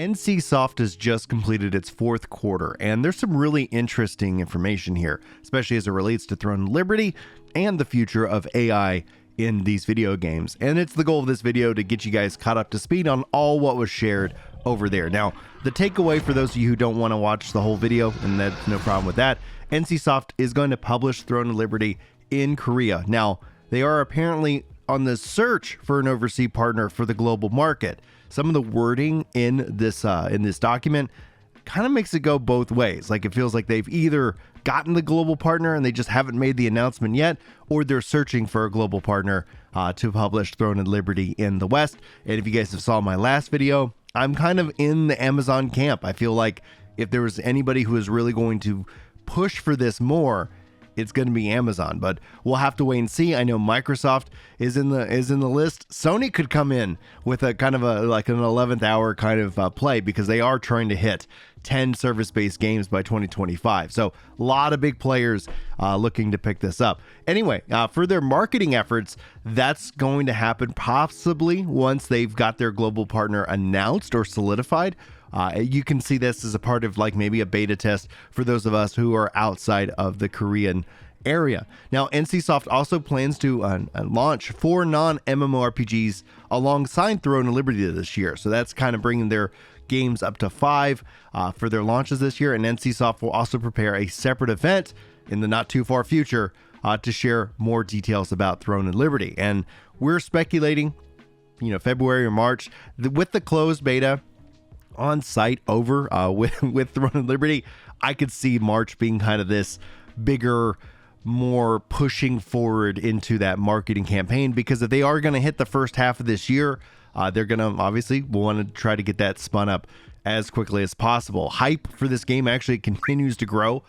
NCSoft has just completed its fourth quarter, and there's some really interesting information here, especially as it relates to Throne and Liberty and the future of AI in these video games. And it's the goal of this video to get you guys caught up to speed on all what was shared over there. Now, the takeaway for those of you who don't want to watch the whole video, and that's no problem with that, NCSoft is going to publish Throne and Liberty in Korea. Now, they are apparently on the search for an overseas partner for the global market. Some of the wording in this document kind of makes it go both ways. Like, it feels like they've either gotten the global partner and they just haven't made the announcement yet, or they're searching for a global partner to publish Throne and Liberty in the West. And if you guys have saw my last video, I'm kind of in the Amazon camp. I feel like if there was anybody who is really going to push for this more, it's going to be Amazon, but we'll have to wait and see. I know Microsoft is in the list. Sony could come in with a kind of like an 11th hour kind of play, because they are trying to hit 10 service-based games by 2025. So a lot of big players looking to pick this up. Anyway, for their marketing efforts, that's going to happen possibly once they've got their global partner announced or solidified. You can see this as a part of like maybe a beta test for those of us who are outside of the Korean area. Now, NCSoft also plans to launch 4 non-MMORPGs alongside Throne and Liberty this year. So that's kind of bringing their games up to 5 for their launches this year. And NCSoft will also prepare a separate event in the not too far future to share more details about Throne and Liberty. And we're speculating, February or March, with the closed beta on site over with Throne and Liberty. I could see March being kind of this bigger, more pushing forward into that marketing campaign, because if they are going to hit the first half of this year, they're going to obviously want to try to get that spun up as quickly as possible. Hype for this game actually continues to grow.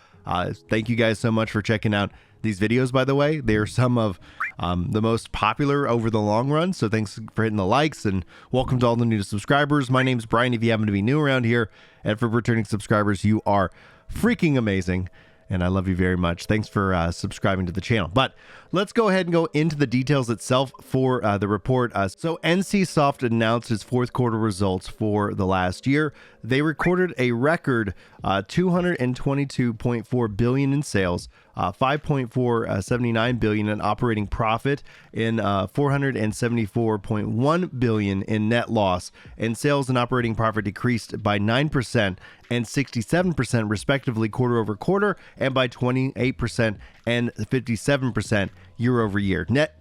Thank you guys so much for checking out these videos, by the way. They're some of the most popular over the long run, so thanks for hitting the likes, and welcome to all the new subscribers. My name's Brian, if you happen to be new around here, and for returning subscribers, you are freaking amazing, and I love you very much. Thanks for subscribing to the channel. But let's go ahead and go into the details itself for the report. So NCSoft announced its fourth quarter results for the last year. They recorded a record $222.4 billion in sales, $5.479 billion in operating profit, and $474.1 billion in net loss. And sales and operating profit decreased by 9% and 67% respectively quarter over quarter, and by 28% and 57% year over year. Net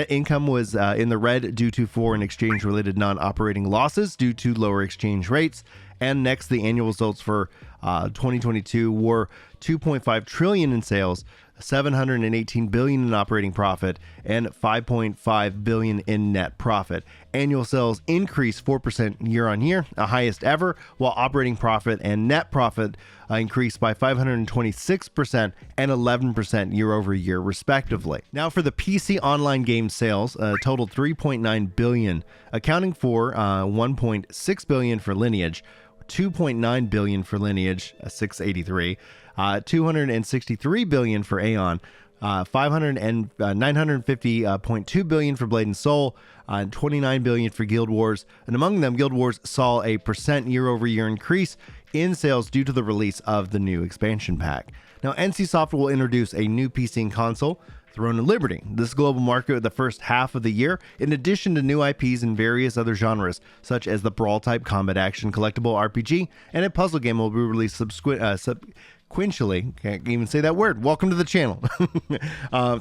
income was in the red due to foreign exchange related non-operating losses due to lower exchange rates. And next, the annual results for 2022 were $2.5 trillion in sales, $718 billion in operating profit, and $5.5 billion in net profit. Annual sales increased 4% year on year, the highest ever, while operating profit and net profit increased by 526% and 11% year over year, respectively. Now, for the PC online game sales, totaled $3.9 billion, accounting for $1.6 billion for Lineage, $2.9 billion for Lineage, 683, $263 billion for Aeon, $950.2 billion for Blade and Soul, $29 billion for Guild Wars. And among them, Guild Wars saw a % year over year increase in sales due to the release of the new expansion pack. Now, NCSoft will introduce a new PC and console, Throne and Liberty. This global market the first half of the year, in addition to new IPs in various other genres, such as the brawl-type combat action collectible RPG and a puzzle game will be released sequentially, can't even say that word, welcome to the channel,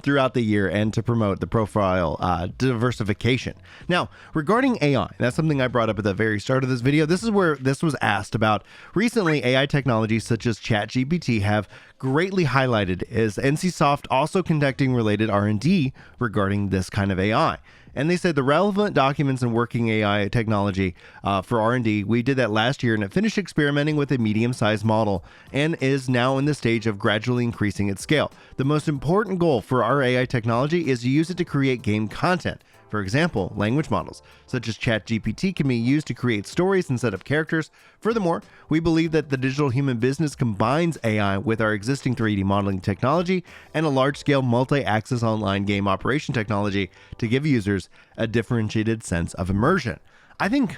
throughout the year, and to promote the profile diversification. Now, regarding AI, that's something I brought up at the very start of this video. This is where this was asked about. Recently, AI technologies such as ChatGPT have greatly highlighted, as NCSoft also conducting related R&D regarding this kind of AI. And they said the relevant documents and working AI technology for R&D, we did that last year, and it finished experimenting with a medium-sized model and is now in the stage of gradually increasing its scale. The most important goal for our AI technology is to use it to create game content. For example, language models such as ChatGPT can be used to create stories instead of characters. Furthermore, we believe that the digital human business combines AI with our existing 3D modeling technology and a large-scale multi-axis online game operation technology to give users a differentiated sense of immersion. I think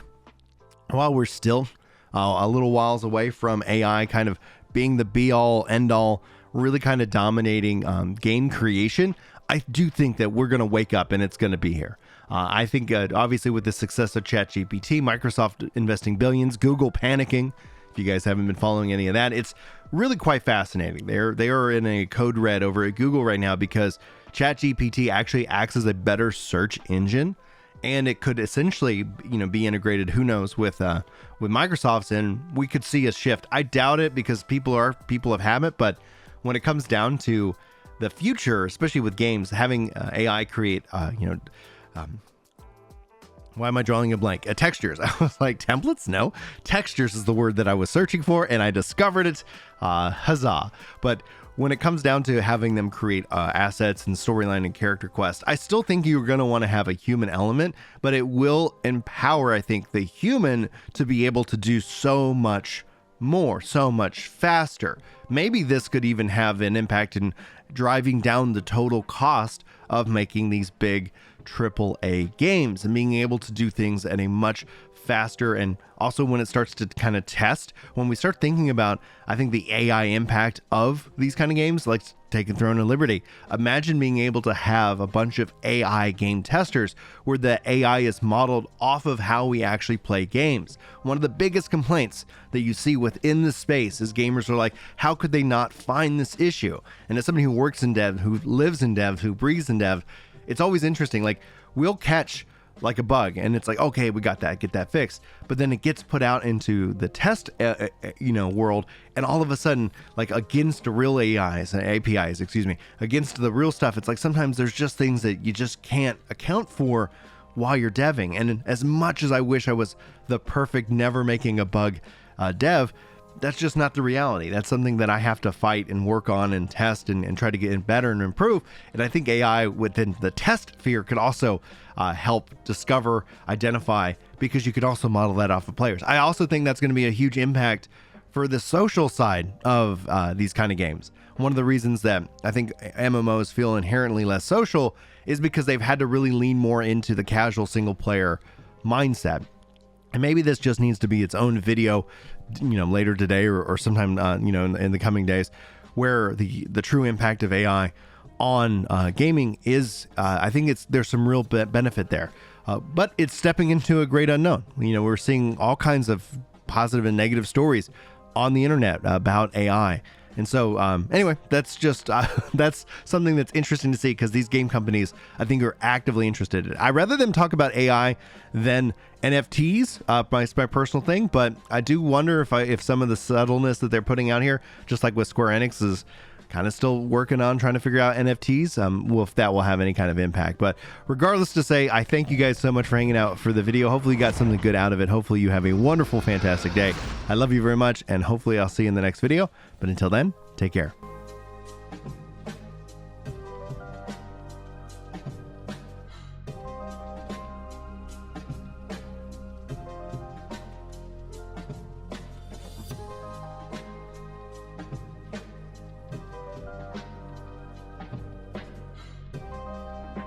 while we're still a little whiles away from AI kind of being the be all end all, really kind of dominating game creation. I do think that we're going to wake up and it's going to be here. I think obviously with the success of ChatGPT, Microsoft investing billions, Google panicking. If you guys haven't been following any of that, it's really quite fascinating. They are in a code red over at Google right now because ChatGPT actually acts as a better search engine, and it could essentially, be integrated, who knows, with Microsoft's, and we could see a shift. I doubt it because people of habit, but when it comes down to the future, especially with games, having AI create, why am I drawing a blank? Textures. I was like, templates? No. Textures is the word that I was searching for, and I discovered it. Huzzah. But when it comes down to having them create assets and storyline and character quests, I still think you're going to want to have a human element, but it will empower, I think, the human to be able to do so much more, so much faster. Maybe this could even have an impact in driving down the total cost of making these big AAA games and being able to do things at a much faster. And also when it starts to kind of test, when we start thinking about, I think, the AI impact of these kind of games, like taking Throne and Liberty, imagine being able to have a bunch of AI game testers where the AI is modeled off of how we actually play games. One of the biggest complaints that you see within the space is gamers are like, how could they not find this issue? And as somebody who works in dev, who lives in dev, who breathes in dev, it's always interesting. Like, we'll catch like a bug and it's like, okay, we got that, get that fixed. But then it gets put out into the test, world. And all of a sudden, like against the real APIs, against the real stuff, it's like sometimes there's just things that you just can't account for while you're deving. And as much as I wish I was the perfect, never making a bug dev, that's just not the reality. That's something that I have to fight and work on and test and try to get better and improve. And I think AI within the test sphere could also help discover, identify, because you could also model that off of players. I also think that's going to be a huge impact for the social side of these kind of games. One of the reasons that I think MMOs feel inherently less social is because they've had to really lean more into the casual single player mindset. And maybe this just needs to be its own video, later today or sometime, in the coming days, where the true impact of AI on gaming is, I think there's some real benefit there. But it's stepping into a great unknown. We're seeing all kinds of positive and negative stories on the internet about AI. And so, anyway, that's just, that's something that's interesting to see because these game companies, I think, are actively interested in it. I'd rather them talk about AI than NFTs, my personal thing, but I do wonder if some of the subtleness that they're putting out here, just like with Square Enix, is kind of still working on trying to figure out NFTs, if that will have any kind of impact. But regardless to say, I thank you guys so much for hanging out for the video. Hopefully you got something good out of it. Hopefully you have a wonderful, fantastic day. I love you very much, and hopefully I'll see you in the next video. But until then, take care.